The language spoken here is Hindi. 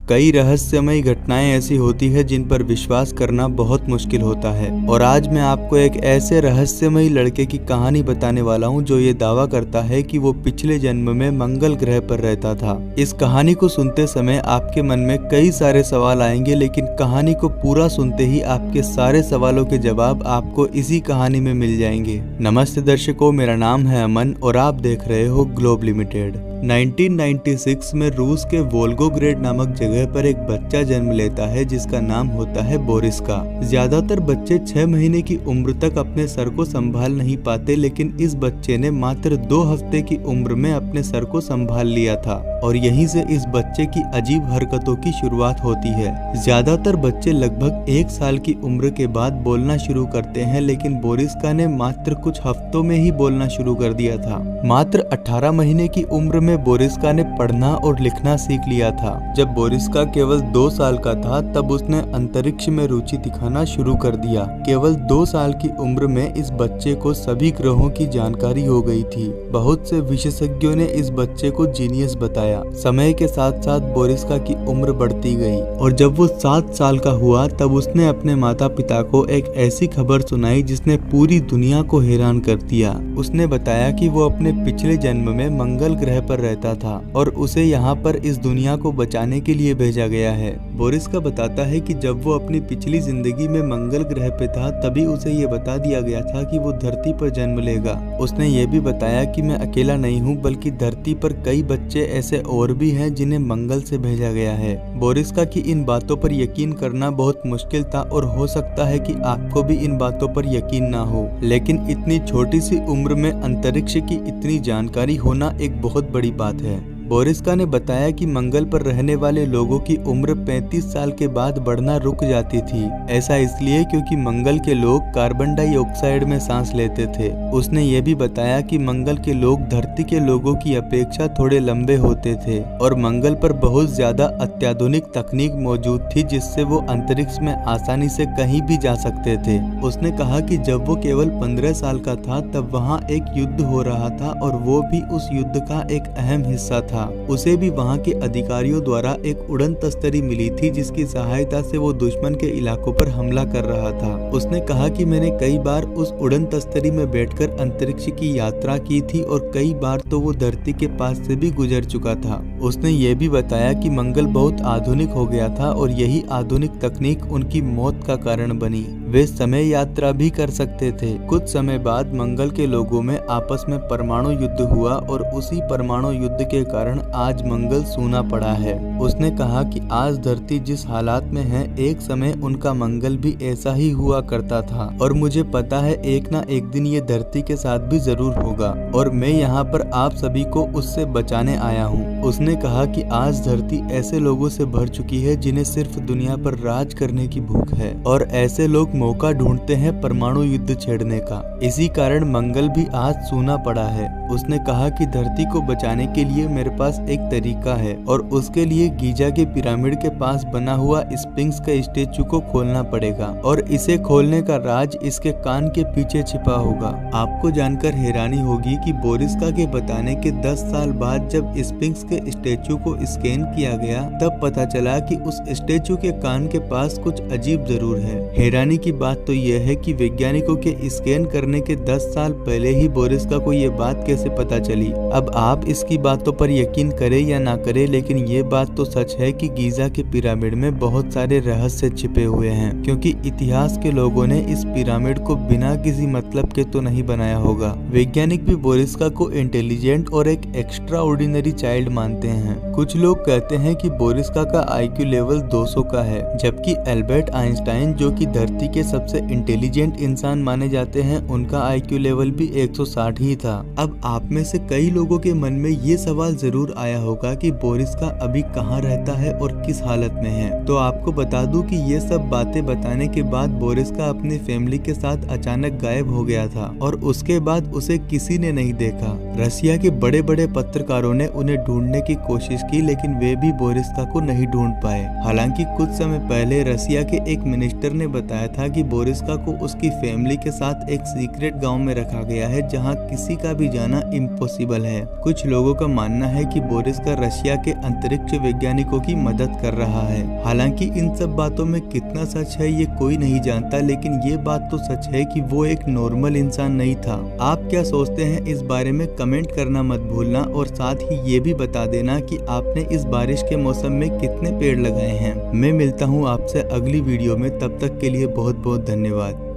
कई रहस्यमयी घटनाएं ऐसी होती है जिन पर विश्वास करना बहुत मुश्किल होता है। और आज मैं आपको एक ऐसे रहस्यमयी लड़के की कहानी बताने वाला हूं जो ये दावा करता है कि वो पिछले जन्म में मंगल ग्रह पर रहता था। इस कहानी को सुनते समय आपके मन में कई सारे सवाल आएंगे, लेकिन कहानी को पूरा सुनते ही आपके सारे सवालों के जवाब आपको इसी कहानी में मिल जाएंगे। नमस्ते दर्शकों, मेरा नाम है अमन और आप देख रहे हो ग्लोब लिमिटेड। 1996 में रूस के वोल्गोग्रेड नामक जगह पर एक बच्चा जन्म लेता है जिसका नाम होता है बोरिस का। ज्यादातर बच्चे 6 महीने की उम्र तक अपने सर को संभाल नहीं पाते, लेकिन इस बच्चे ने मात्र 2 हफ्ते की उम्र में अपने सर को संभाल लिया था और यहीं से इस बच्चे की अजीब हरकतों की शुरुआत होती है। ज्यादातर बच्चे लगभग 1 साल की उम्र के बाद बोलना शुरू करते हैं, लेकिन बोरिस्का ने मात्र कुछ हफ्तों में ही बोलना शुरू कर दिया था। मात्र 18 महीने की उम्र में बोरिस्का ने पढ़ना और लिखना सीख लिया था। जब बोरिस्का केवल 2 साल का था तब उसने अंतरिक्ष में रुचि दिखाना शुरू कर दिया। केवल 2 साल की उम्र में इस बच्चे को सभी ग्रहों की जानकारी हो गई थी। बहुत से विशेषज्ञों ने इस बच्चे को जीनियस बताया। समय के साथ साथ बोरिस्का की उम्र बढ़ती गई और जब वो 7 साल का हुआ तब उसने अपने माता पिता को एक ऐसी खबर सुनाई जिसने पूरी दुनिया को हैरान कर दिया। उसने बताया कि वो अपने पिछले जन्म में मंगल ग्रह पर रहता था और उसे यहाँ पर इस दुनिया को बचाने के लिए भेजा गया है। बोरिस्का बताता है कि जब वो अपनी पिछली जिंदगी में मंगल ग्रह पे था तभी उसे ये बता दिया गया था कि वो धरती पर जन्म लेगा। उसने ये भी बताया कि मैं अकेला नहीं हूँ, बल्कि धरती पर कई बच्चे ऐसे और भी हैं जिन्हें मंगल से भेजा गया है। बोरिस्का की इन बातों पर यकीन करना बहुत मुश्किल था और हो सकता है कि आपको भी इन बातों पर यकीन ना हो, लेकिन इतनी छोटी सी उम्र में अंतरिक्ष की इतनी जानकारी होना एक बहुत बड़ी बात है। बोरिस्का ने बताया कि मंगल पर रहने वाले लोगों की उम्र 35 साल के बाद बढ़ना रुक जाती थी। ऐसा इसलिए क्योंकि मंगल के लोग कार्बन डाइऑक्साइड में सांस लेते थे। उसने ये भी बताया कि मंगल के लोग धरती के लोगों की अपेक्षा थोड़े लंबे होते थे और मंगल पर बहुत ज्यादा अत्याधुनिक तकनीक मौजूद थी जिससे वो अंतरिक्ष में आसानी से कहीं भी जा सकते थे। उसने कहा कि जब वो केवल 15 साल का था तब वहाँ एक युद्ध हो रहा था और वो भी उस युद्ध का एक अहम हिस्सा था। उसे भी वहां के अधिकारियों द्वारा एक उड़न तस्तरी मिली थी जिसकी सहायता से वो दुश्मन के इलाकों पर हमला कर रहा था। उसने कहा कि मैंने कई बार उस उड़न तस्तरी में बैठकर अंतरिक्ष की यात्रा की थी और कई बार तो वो धरती के पास से भी गुजर चुका था। उसने ये भी बताया कि मंगल बहुत आधुनिक हो गया था और यही आधुनिक तकनीक उनकी मौत का कारण बनी। वे समय यात्रा भी कर सकते थे। कुछ समय बाद मंगल के लोगों में आपस में परमाणु युद्ध हुआ और उसी परमाणु युद्ध के कारण आज मंगल सूना पड़ा है। उसने कहा कि आज धरती जिस हालात में है, एक समय उनका मंगल भी ऐसा ही हुआ करता था और मुझे पता है एक ना एक दिन ये धरती के साथ भी जरूर होगा और मैं यहाँ पर आप सभी को उससे बचाने आया हूँ। उसने कहा कि आज धरती ऐसे लोगों से भर चुकी है जिन्हें सिर्फ दुनिया पर राज करने की भूख है और ऐसे लोग मौका ढूंढते हैं परमाणु युद्ध छेड़ने का। इसी कारण मंगल भी आज सूना पड़ा है। उसने कहा कि धरती को बचाने के लिए मेरे पास एक तरीका है और उसके लिए गीजा के पिरामिड के पास बना हुआ स्फिंक्स का स्टेचू को खोलना पड़ेगा और इसे खोलने का राज इसके कान के पीछे छिपा होगा। आपको जानकर हैरानी होगी कि बोरिस्का के बताने के 10 साल बाद जब स्फिंक्स के स्टेचू को स्कैन किया गया तब पता चला कि उस स्टेचू के कान के पास कुछ अजीब जरूर है। हैरानी की बात तो यह है कि वैज्ञानिकों के स्कैन करने के 10 साल पहले ही बोरिस्का को ये बात कैसे पता चली। अब आप इसकी बातों पर यकीन करे या ना करे, लेकिन ये बात तो सच है कि गीजा के पिरामिड में बहुत सारे रहस्य छिपे हुए हैं, क्योंकि इतिहास के लोगों ने इस पिरामिड को बिना किसी मतलब के तो नहीं बनाया होगा। वैज्ञानिक भी बोरिस्का को इंटेलिजेंट और एक एक्स्ट्रा ऑर्डिनरी चाइल्ड मानते हैं। कुछ लोग कहते हैं कि बोरिस्का का IQ लेवल 200 का है, जबकि एल्बर्ट आइंस्टाइन जो कि धरती के सबसे इंटेलिजेंट इंसान माने जाते हैं उनका IQ लेवल भी 160 ही था। अब आप में से कई लोगों के मन में ये सवाल जरूर आया होगा कि बोरिस्का अभी कहाँ रहता है और किस हालत में है। तो आपको बता दूं कि ये सब बातें बताने के बाद बोरिस्का अपनी फैमिली के साथ अचानक गायब हो गया था और उसके बाद उसे किसी ने नहीं देखा। रसिया के बड़े बड़े पत्रकारों ने उन्हें ढूंढने ढूंढने की कोशिश की, लेकिन वे भी बोरिस्का को नहीं ढूंढ पाए। हालांकि कुछ समय पहले रसिया के एक मिनिस्टर ने बताया था कि बोरिस्का को उसकी फैमिली के साथ एक सीक्रेट गांव में रखा गया है जहां किसी का भी जाना इम्पॉसिबल है। कुछ लोगों का मानना है कि बोरिस्का रशिया के अंतरिक्ष वैज्ञानिकों की मदद कर रहा है। हालांकि इन सब बातों में कितना सच है ये कोई नहीं जानता, लेकिन ये बात तो सच है कि वो एक नॉर्मल इंसान नहीं था। आप क्या सोचते हैं इस बारे में कमेंट करना मत भूलना, और साथ ही ये भी बता देना कि आपने इस बारिश के मौसम में कितने पेड़ लगाए हैं। मैं मिलता हूँ आपसे अगली वीडियो में, तब तक के लिए बहुत बहुत धन्यवाद।